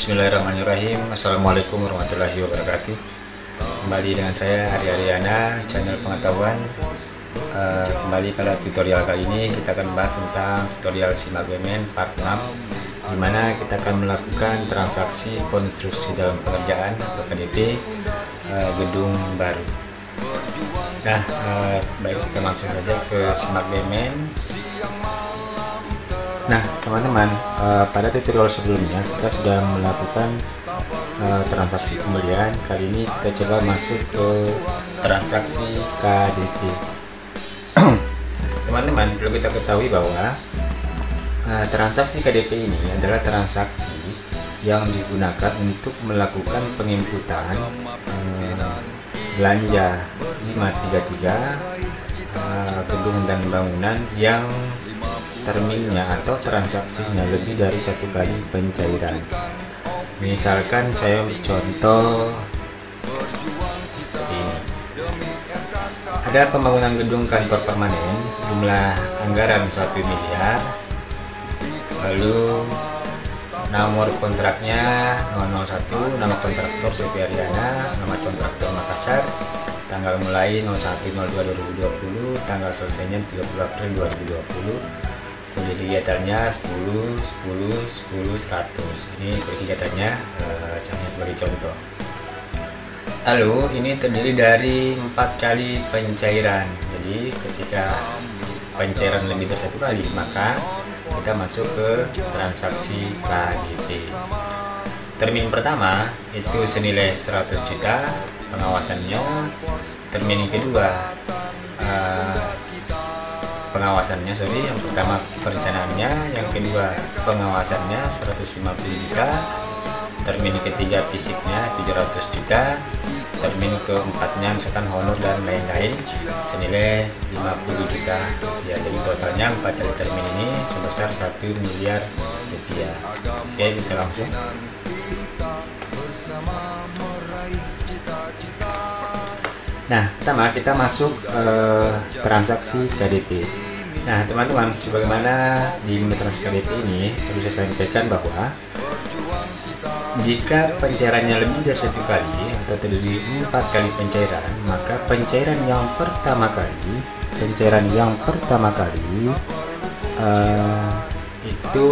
Bismillahirrahmanirrahim. Assalamualaikum warahmatullahi wabarakatuh. Kembali dengan saya Ari Ariana, channel pengetahuan. Kembali pada tutorial kali ini kita akan membahas tentang tutorial simak BMN part 6, di mana kita akan melakukan transaksi konstruksi dalam pengerjaan atau KDP gedung baru. Nah, baik, kita langsung saja ke simak BMN. Nah teman-teman, pada tutorial sebelumnya kita sudah melakukan transaksi pembelian. Kali ini kita coba masuk ke transaksi KDP. Teman-teman, perlu kita ketahui bahwa transaksi KDP ini adalah transaksi yang digunakan untuk melakukan penginputan belanja 533 gedung dan bangunan yang terminnya atau transaksinya lebih dari satu kali pencairan. Misalkan saya contoh seperti ini. Ada pembangunan gedung kantor permanen, jumlah anggaran 1 miliar, lalu nomor kontraknya 001, nama kontraktor CP Ariana, nama kontraktor Makassar, tanggal mulai 01/02/2020, tanggal selesainya 30 April 2020. Kode kegiatannya 10, 10, 10, 100. Ini kode kegiatannya, caranya sebagai contoh. Lalu ini terdiri dari 4 kali pencairan. Jadi ketika pencairan lebih dari 1 kali, maka kita masuk ke transaksi KDP. Termin pertama itu senilai 100 juta pengawasannya. Termin kedua yang pertama perencanaannya, yang kedua pengawasannya 150 juta, termin ketiga fisiknya 700 juta, termin keempatnya misalkan honor dan lain-lain senilai 50 juta ya. Jadi totalnya 4 kali termin ini sebesar 1 miliar rupiah. Oke, kita langsung. Nah, pertama kita masuk transaksi KDP. Nah, teman-teman, sebagaimana di menu transaksi KDP ini perlu saya sampaikan bahwa jika pencairannya lebih dari 1 kali atau terdiri 4 kali pencairan, maka pencairan yang pertama kali itu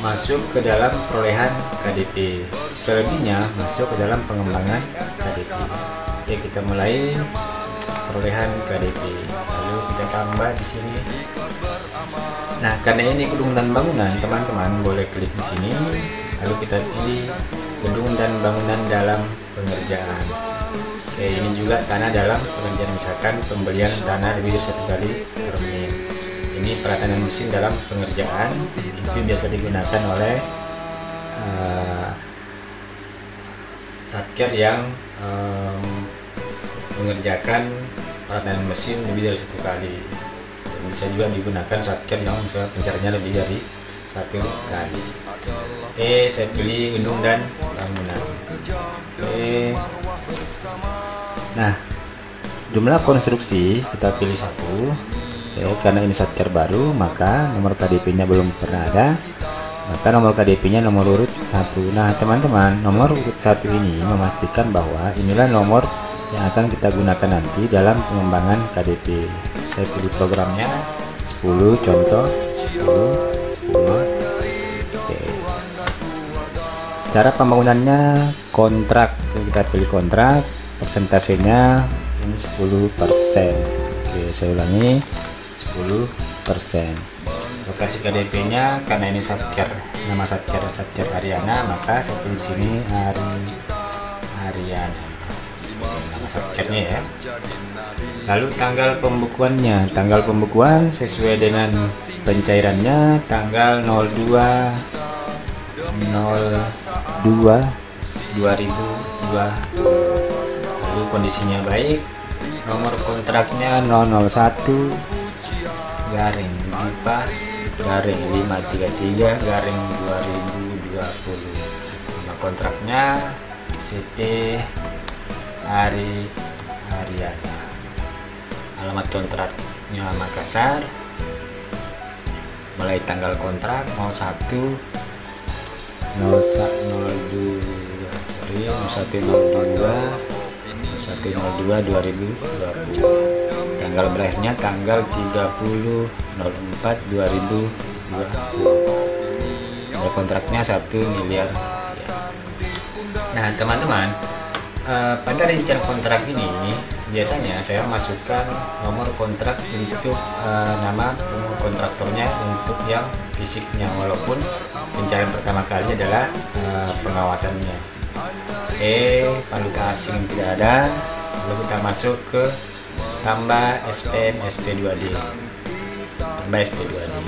masuk ke dalam perolehan KDP, selebihnya masuk ke dalam pengembangan KDP. Oke, kita mulai perolehan KDP, lalu kita tambah di sini. Nah, karena ini gedung dan bangunan, teman-teman boleh klik di sini, lalu kita pilih gedung dan bangunan dalam pengerjaan. Oke, ini juga tanah dalam pengerjaan, misalkan pembelian tanah lebih dari 1 kali termin. Ini peratanan mesin dalam pengerjaan, itu biasa digunakan oleh satker yang mengerjakan peratanan mesin lebih dari 1 kali. Bisa juga digunakan satker yang misalnya pencariannya lebih dari 1 kali. Oke, saya pilih gedung dan bangunan. Oke. Nah, jumlah konstruksi kita pilih 1. Oke, karena ini satker baru, maka nomor KDP-nya belum pernah ada, maka nomor KDP-nya nomor urut 1. Nah, teman-teman, nomor urut 1 ini memastikan bahwa inilah nomor yang akan kita gunakan nanti dalam pengembangan KDP. Saya pilih programnya 10, contoh 10. Oke. Cara pembangunannya kontrak, kita pilih kontrak, persentasenya ini 10%. Oke, saya ulangi, 10%. Lokasi KDP-nya, karena ini satker, nama satker Ariana, maka saya pilih sini Ariana, nama satkernya ya. Lalu tanggal pembukuannya, tanggal pembukuan sesuai dengan pencairannya tanggal 02/02/2020. Lalu kondisinya baik, nomor kontraknya 001/IPA/533/2020. Nama kontraknya CP Ariana. Alamat kontraknya Makassar. Mulai tanggal kontrak 01 Tanggal berakhirnya tanggal 30/04/2020. Kontraknya 1 miliar. Nah teman-teman, pada rincian kontrak ini biasanya saya masukkan nomor kontrak untuk nama kontraktornya untuk yang fisiknya, walaupun pencarian pertama kali adalah pengawasannya. Valuta asing tidak ada, lalu kita masuk ke tambah SPM SP2D. Tambah SP2D.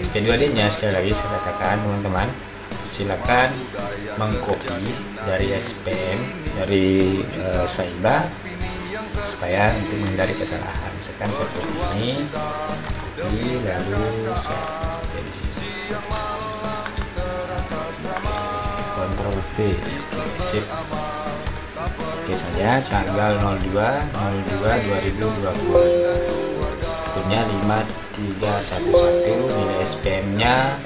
SP2D nya sekali lagi saya katakan teman-teman, silakan mengcopy dari SPM dari Saiba supaya untuk menghindari kesalahan. Misalkan seperti ini, lalu saya paste di sini. Ctrl V, sip. Oke saja, tanggal 02/02/2020. Punya 5311, nilai SPM nya,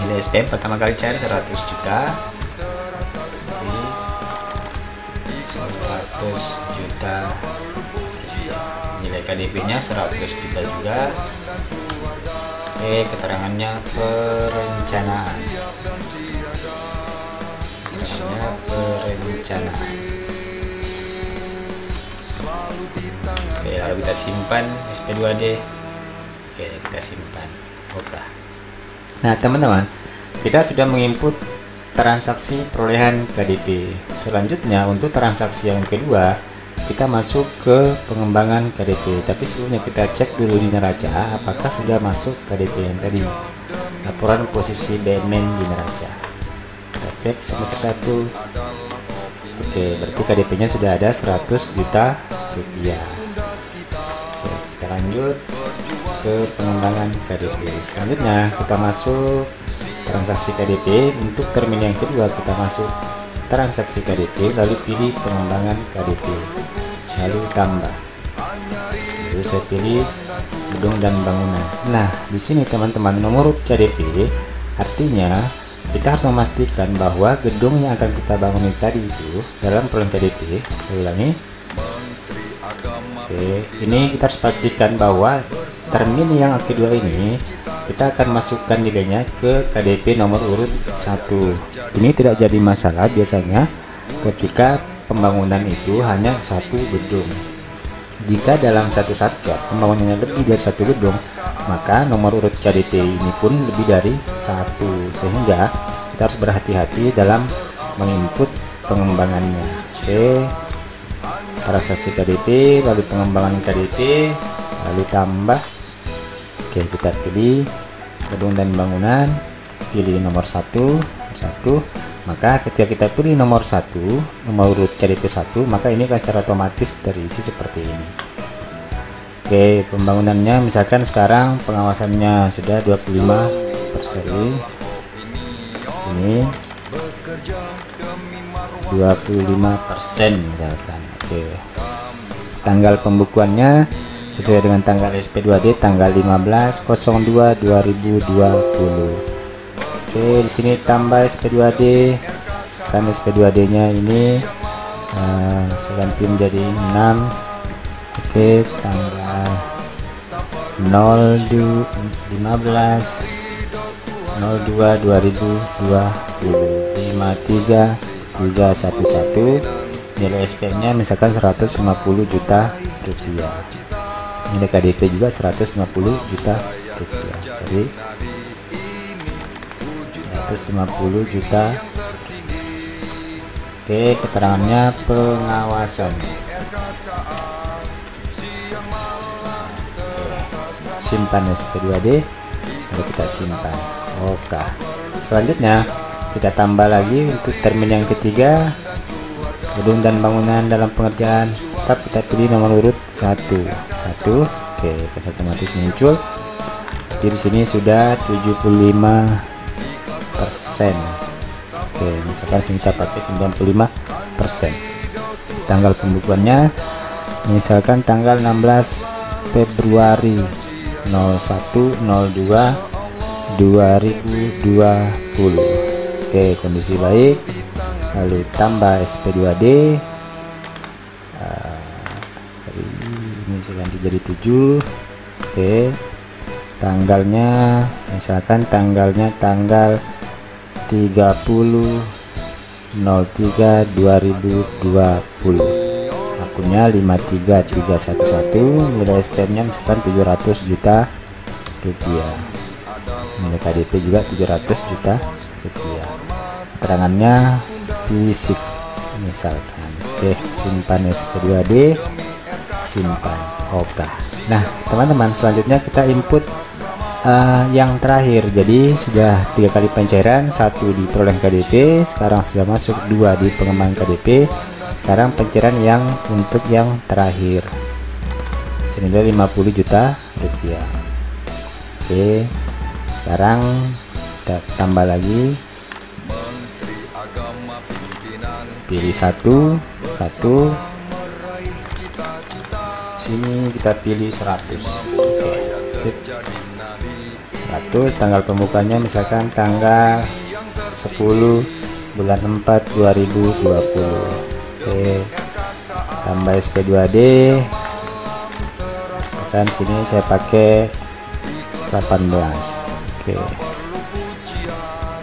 nilai SPM pertama kali cair 100 juta. 100 juta, nilai KDP nya 100 juta juga. Keterangannya perencanaan. Lalu kita simpan SP2D. Kita simpan. Nah teman-teman, kita sudah menginput transaksi perolehan KDP. Selanjutnya untuk transaksi yang kedua, kita masuk ke pengembangan KDP. Tapi sebelumnya kita cek dulu di neraca apakah sudah masuk KDP yang tadi, laporan posisi BNN di neraca. Kita cek semester 1. Berarti KDP nya sudah ada 100 juta rupiah. Kita lanjut ke pengembangan KDP. Selanjutnya kita masuk transaksi KDP. Untuk termin yang kedua kita masuk transaksi KDP, lalu pilih pengembangan KDP, lalu tambah, lalu saya pilih gedung dan bangunan. Nah di sini teman-teman, nomor urut KDP artinya kita harus memastikan bahwa gedung yang akan kita bangun tadi itu dalam perolehan KDP. Saya ulangi. Ini kita harus pastikan bahwa termin yang kedua ini kita akan masukkan nilainya ke KDP nomor urut 1. Ini tidak jadi masalah biasanya ketika pembangunan itu hanya satu gedung. Jika dalam satu satker pembangunannya lebih dari satu gedung, maka nomor urut KDP ini pun lebih dari satu, sehingga kita harus berhati-hati dalam menginput pengembangannya. Transaksi KDP, lalu pengembangan KDP, lalu tambah. Kita pilih gedung dan bangunan, pilih nomor 1. Maka ketika kita pilih nomor 1, nomor urut KDP 1, maka ini akan secara otomatis terisi seperti ini. Pembangunannya misalkan sekarang pengawasannya sudah 25%. Sini 25% misalkan. Tanggal pembukuannya sesuai dengan tanggal SP2D tanggal 15/02/2020. Di sini tambah SP2D. Kan SP2D nya ini saya ganti menjadi 6. Tanggal 15/02/2020, 53311. Nilai SPM nya misalkan 150 juta rupiah. Nilai KDP juga 150 juta rupiah. Jadi 150 juta. Keterangannya pengawasan. Simpan SP2D, lalu kita simpan. Selanjutnya kita tambah lagi untuk termin yang ketiga, gedung dan bangunan dalam pengerjaan. Tetap kita pilih nomor urut 1. Otomatis muncul. Jadi di sini sudah 75%. Misalkan kita pakai 95%. Tanggal pembukuannya misalkan tanggal 16 Februari 01/02/2020. Oke, kondisi baik. Lalu tambah SP2D. Ini saya ganti jadi 7. Oke, tanggalnya misalkan tanggalnya tanggal 30/03/2020, akunnya 53311, nilai SPM-nya misalkan 700 juta rupiah, nilai KDP juga 700 juta rupiah, keterangannya fisik misalkan. Oke, simpan SP2D, simpan. Oke. Nah teman-teman, selanjutnya kita input yang terakhir. Jadi sudah 3 kali pencairan, 1 di perolehan KDP, sekarang sudah masuk 2 di pengembangan KDP. Sekarang pencairan yang untuk yang terakhir senilai 50 juta rupiah. Oke, sekarang kita tambah lagi, pilih satu, sini kita pilih 100. Oke, sip. 100, tanggal pembukanya misalkan tanggal 10 bulan 4 2020. Oke, tambah SP2D, dan sini saya pakai 18. Oke,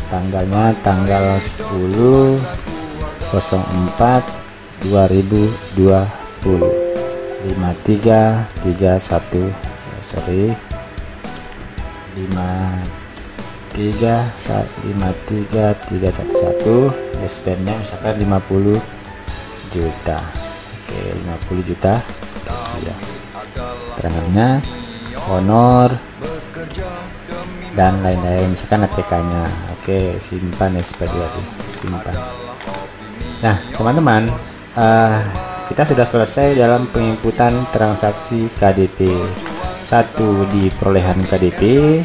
tanggalnya tanggal 10/04/2020, 5331, sorry, 53311, SPM-nya misalkan 50 juta. Oke, 50 juta ya. Keterangannya, honor dan lain-lain, misalkan ATK-nya. Oke, simpan SP2D, simpan. Nah teman-teman, kita sudah selesai dalam penginputan transaksi KDP. 1 di perolehan KDP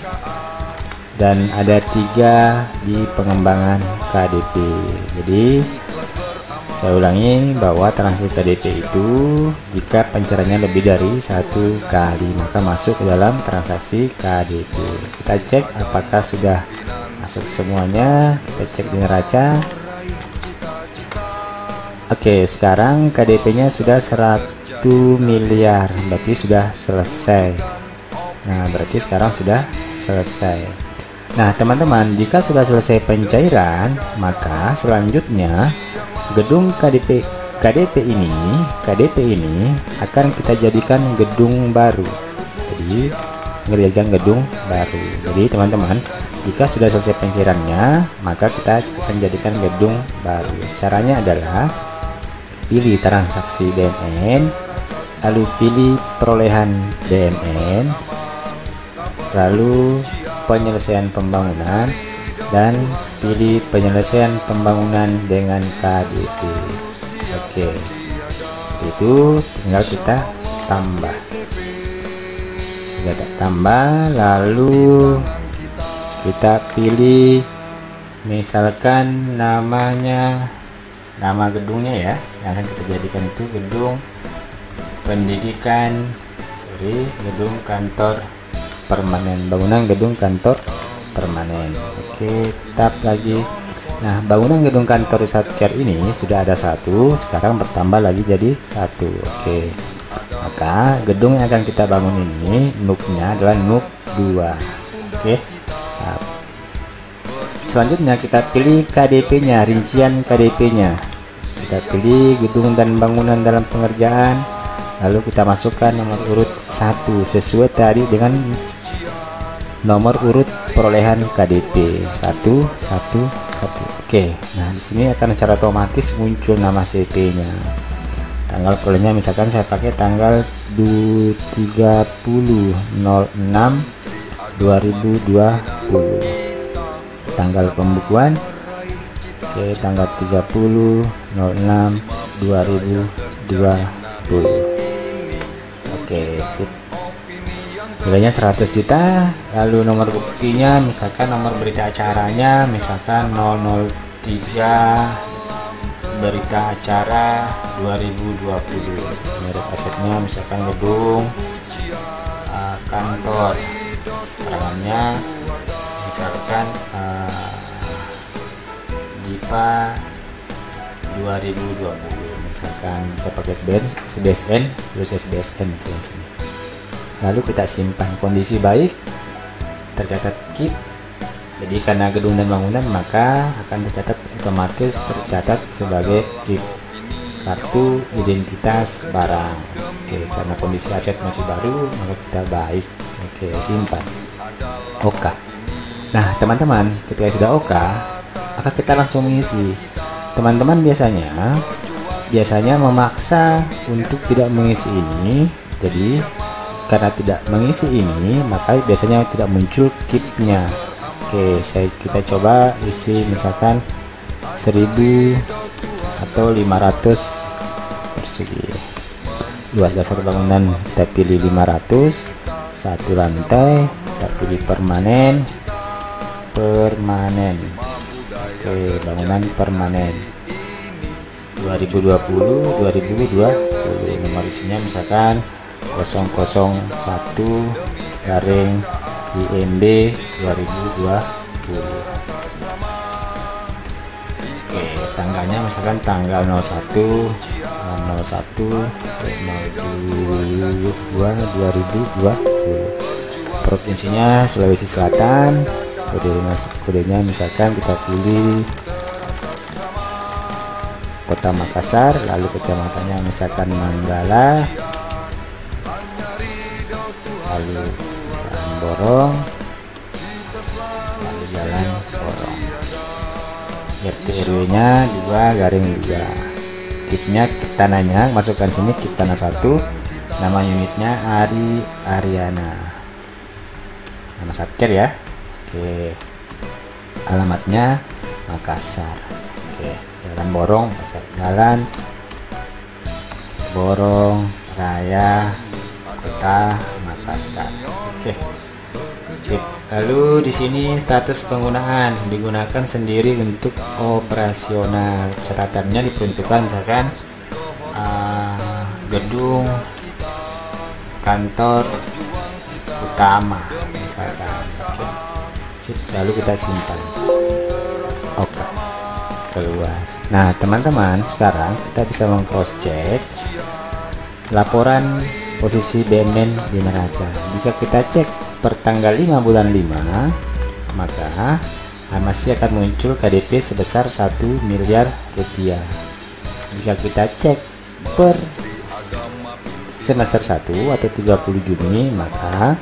dan ada 3 di pengembangan KDP. Jadi saya ulangi bahwa transaksi KDP itu jika pencairannya lebih dari 1 kali maka masuk ke dalam transaksi KDP. Kita cek apakah sudah masuk semuanya. Kita cek di neraca. Oke, sekarang KDP-nya sudah 100 miliar, berarti sudah selesai. Nah, berarti sekarang sudah selesai. Nah, teman-teman, jika sudah selesai pencairan, maka selanjutnya gedung KDP ini akan kita jadikan gedung baru. Jadi, mengerjakan gedung baru. Jadi, teman-teman, jika sudah selesai pencairannya, maka kita akan jadikan gedung baru. Caranya adalah pilih transaksi DMN, lalu pilih perolehan DMN, lalu penyelesaian pembangunan, dan pilih penyelesaian pembangunan dengan KDP. Oke, itu tinggal kita tambah. Kita tambah, lalu kita pilih misalkan namanya, nama gedungnya ya, yang akan kita jadikan itu gedung pendidikan, gedung kantor permanen, bangunan gedung kantor permanen. Oke, tap lagi. Nah, bangunan gedung kantor Satker ini sudah ada 1, sekarang bertambah lagi jadi 1. Oke, maka gedung yang akan kita bangun ini NUK-nya adalah NUK 2. Oke, tap. Selanjutnya kita pilih KDP-nya, rincian KDP-nya. Kita pilih gedung dan bangunan dalam pengerjaan, lalu kita masukkan nomor urut 1 sesuai tadi dengan nomor urut perolehan KDP 111. Oke, nah di sini akan secara otomatis muncul nama CP-nya. Tanggal perolehannya misalkan saya pakai tanggal 30/06/2020. Tanggal pembukuan, oke, tanggal 30/06/2020. Oke, sip. Nilainya 100 juta. Lalu nomor buktinya misalkan nomor berita acaranya misalkan 003 berita acara 2020. Merek asetnya misalkan gedung kantor. Keterangannya misalkan IPA 2020. Misalkan kita pakai SBSN, terus SBSN di sini. Lalu kita simpan. Kondisi baik, tercatat KIP. Jadi karena gedung dan bangunan maka akan tercatat otomatis tercatat sebagai KIP, kartu identitas barang. Oke, karena kondisi aset masih baru maka kita baik. Oke, simpan. Oke. Nah, teman-teman, ketika sudah oke, maka kita langsung mengisi. Teman-teman biasanya memaksa untuk tidak mengisi ini. Jadi karena tidak mengisi ini maka biasanya tidak muncul KIP-nya. Oke, kita coba isi misalkan 1000 atau 500 persegi. Luas dasar bangunan kita pilih 500, satu lantai kita pilih permanen. Oke, bangunan permanen 2020 nomor isinya misalkan 001/IMB 2020. Oke, tanggalnya misalkan tanggal 01/02/2020. Provinsinya Sulawesi Selatan. Kodenya misalkan kita pilih Kota Makassar, lalu kecamatannya misalkan Manggala, lalu Jalan Borong, lalu Jalan Borong. RT RW-nya 2/2. KIP-nya KIP tanahnya masukkan sini, KIP tanah 1. Nama unitnya Ariana. Nama satker ya. Oke. Alamatnya Makassar. Oke, Jalan Borong, Jalan Borong Raya, Kota Makassar. Oke. Sip. Lalu di sini status penggunaan digunakan sendiri untuk operasional. Catatannya diperuntukkan misalkan gedung kantor utama misalkan. Oke. Sip. Lalu kita simpan. Oke. Keluar. Nah, teman-teman, sekarang kita bisa meng-cross check laporan posisi BUMN di neraca. Jika kita cek per tanggal 5 bulan 5, maka masih akan muncul KDP sebesar 1 miliar rupiah. Jika kita cek per semester 1 atau 30 Juni, maka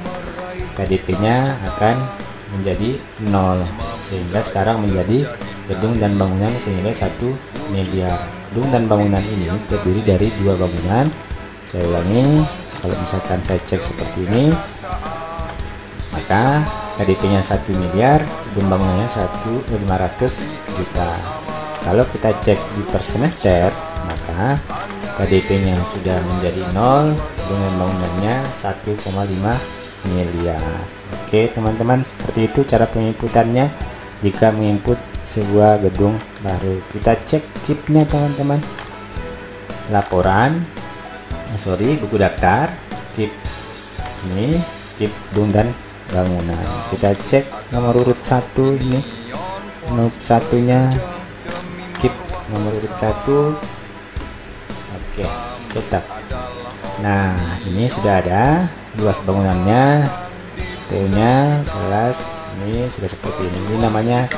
KDP-nya akan menjadi 0, sehingga sekarang menjadi gedung dan bangunan senilai 1 miliar. Gedung dan bangunan ini terdiri dari 2 bangunan. Saya ulangi, kalau misalkan saya cek seperti ini, maka KDP-nya 1 miliar, gedung bangunannya 500 juta. Kalau kita cek di per semester, maka KDP-nya sudah menjadi 0, dengan bangunannya 1,5 miliar. Oke, teman-teman, seperti itu cara penginputannya jika menginput sebuah gedung baru. Kita cek KIP-nya, teman-teman. Laporan, buku daftar, KIP. Ini KIP gedung dan bangunan. Kita cek nomor urut 1 ini. Nomor satunya KIP nomor urut 1. Oke, cetak. Nah, ini sudah ada luas bangunannya, TU-nya, kelas. Ini sudah seperti ini. Ini namanya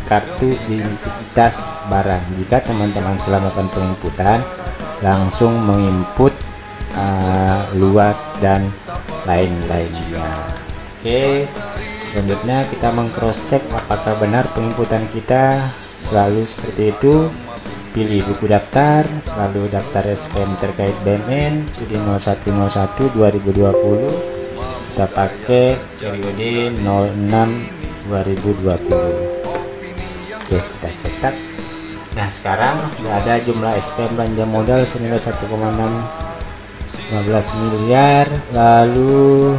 kartu identitas barang. Jika teman-teman setelah melakukan penginputan langsung menginput luas dan lain-lainnya. Oke, selanjutnya kita meng-cross check apakah benar penginputan kita selalu seperti itu. Pilih buku daftar, lalu daftar SPM terkait BUMN, pilih 01/01 2020. Kita pakai periode 06/2020. Oke, kita cetak. Nah, sekarang sudah ada jumlah SPM belanja modal senilai 1,615 miliar. Lalu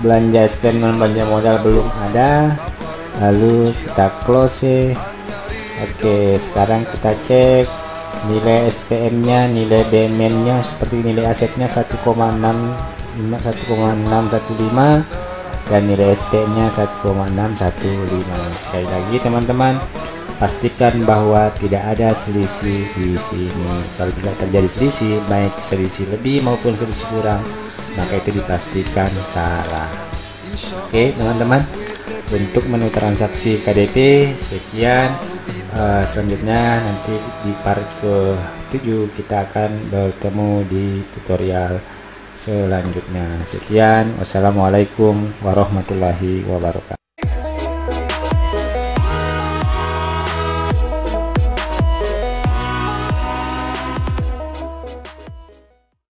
belanja SPM non belanja modal belum ada. Lalu kita close. Oke, sekarang kita cek nilai SPM-nya, nilai BUMN-nya seperti nilai asetnya 1,615 dan nilai SPM-nya 1,615. Sekali lagi teman-teman, pastikan bahwa tidak ada selisih di sini. Kalau tidak terjadi selisih, baik selisih lebih maupun selisih kurang, maka itu dipastikan salah. Oke teman-teman, untuk menu transaksi KDP sekian. Selanjutnya nanti di part ke-7 kita akan bertemu di tutorial selanjutnya. Sekian, wassalamualaikum warahmatullahi wabarakatuh.